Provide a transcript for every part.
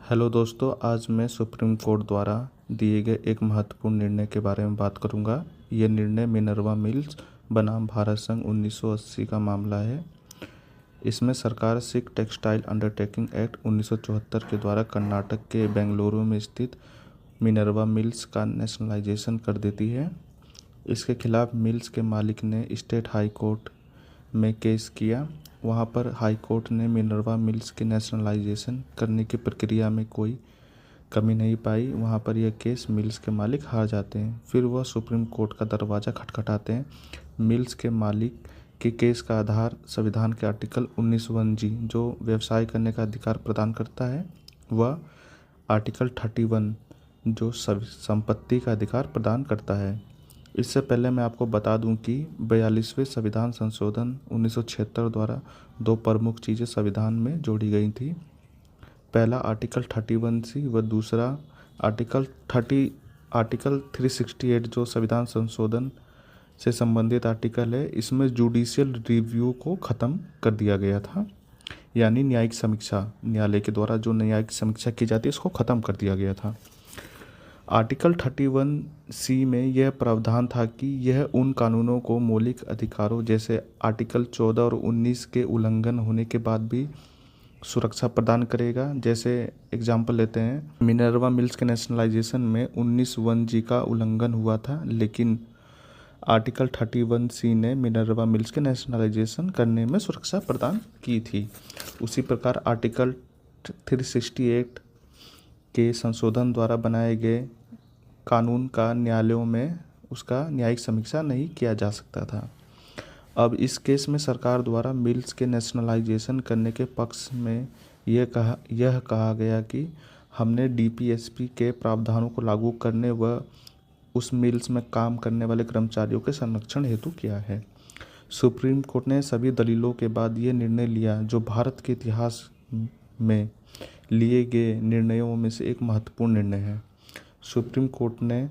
Hello दोस्तों, आज मैं सुप्रीम कोर्ट द्वारा दिए गए एक महत्वपूर्ण निर्णय के बारे में बात करूंगा। ये निर्णय मिनर्वा मिल्स बनाम भारत संघ 1980 का मामला है। इसमें सरकार सिख टेक्सटाइल अंडरटेकिंग एक्ट 1974 के द्वारा कर्नाटक के बेंगलुरु में स्थित मिनर्वा मिल्स का नेशनलाइजेशन कर देती है। इसके खिलाफ मिल्स के मालिक ने स्टेट हाई कोर्ट में केस किया। वहां पर हाई कोर्ट ने मिनर्वा मिल्स के नेशनलाइजेशन करने की प्रक्रिया में कोई कमी नहीं पाई। वहां पर यह केस मिल्स के मालिक हार जाते हैं। फिर वह सुप्रीम कोर्ट का दरवाज़ा खटखटाते हैं। मिल्स के मालिक के केस का आधार संविधान के आर्टिकल 19(1)(g जो व्यवसाय करने का अधिकार प्रदान करता है, वह आर्टिकल 31 जो संपत्ति का अधिकार प्रदान करता है। इससे पहले मैं आपको बता दूं कि 42वें संविधान संशोधन 1976 द्वारा दो प्रमुख चीज़ें संविधान में जोड़ी गई थी। पहला आर्टिकल 31C व दूसरा आर्टिकल 368 जो संविधान संशोधन से संबंधित आर्टिकल है। इसमें जुडिशियल रिव्यू को ख़त्म कर दिया गया था, यानी न्यायिक समीक्षा, न्यायालय के द्वारा जो न्यायिक समीक्षा की जाती है इसको ख़त्म कर दिया गया था। आर्टिकल 31C में यह प्रावधान था कि यह उन कानूनों को मौलिक अधिकारों जैसे आर्टिकल 14 और 19 के उल्लंघन होने के बाद भी सुरक्षा प्रदान करेगा। जैसे एग्जाम्पल लेते हैं, मिनर्वा मिल्स के नेशनलाइजेशन में 19(1)(g का उल्लंघन हुआ था, लेकिन आर्टिकल 31C ने मिनर्वा मिल्स के नेशनलाइजेशन करने में सुरक्षा प्रदान की थी। उसी प्रकार आर्टिकल 368 के संशोधन द्वारा बनाए गए कानून का न्यायालयों में उसका न्यायिक समीक्षा नहीं किया जा सकता था। अब इस केस में सरकार द्वारा मिल्स के नेशनलाइजेशन करने के पक्ष में यह कहा गया कि हमने डीपीएसपी के प्रावधानों को लागू करने व उस मिल्स में काम करने वाले कर्मचारियों के संरक्षण हेतु किया है। सुप्रीम कोर्ट ने सभी दलीलों के बाद ये निर्णय लिया, जो भारत के इतिहास में लिए गए निर्णयों में से एक महत्वपूर्ण निर्णय है। सुप्रीम कोर्ट ने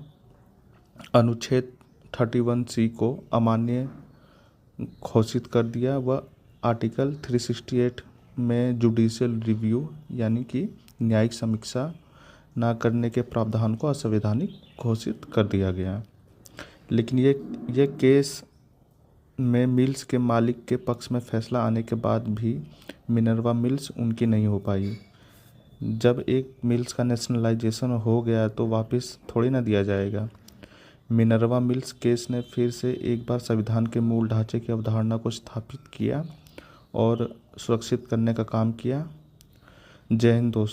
अनुच्छेद 31C को अमान्य घोषित कर दिया व आर्टिकल 368 में जुडिशियल रिव्यू यानी कि न्यायिक समीक्षा न करने के प्रावधान को असंवैधानिक घोषित कर दिया गया। लेकिन ये केस में मिल्स के मालिक के पक्ष में फैसला आने के बाद भी मिनर्वा मिल्स उनकी नहीं हो पाई। जब एक मिल्स का नेशनलाइजेशन हो गया तो वापस थोड़ी ना दिया जाएगा। मिनर्वा मिल्स केस ने फिर से एक बार संविधान के मूल ढांचे की अवधारणा को स्थापित किया और सुरक्षित करने का काम किया। जय हिंद दोस्तों।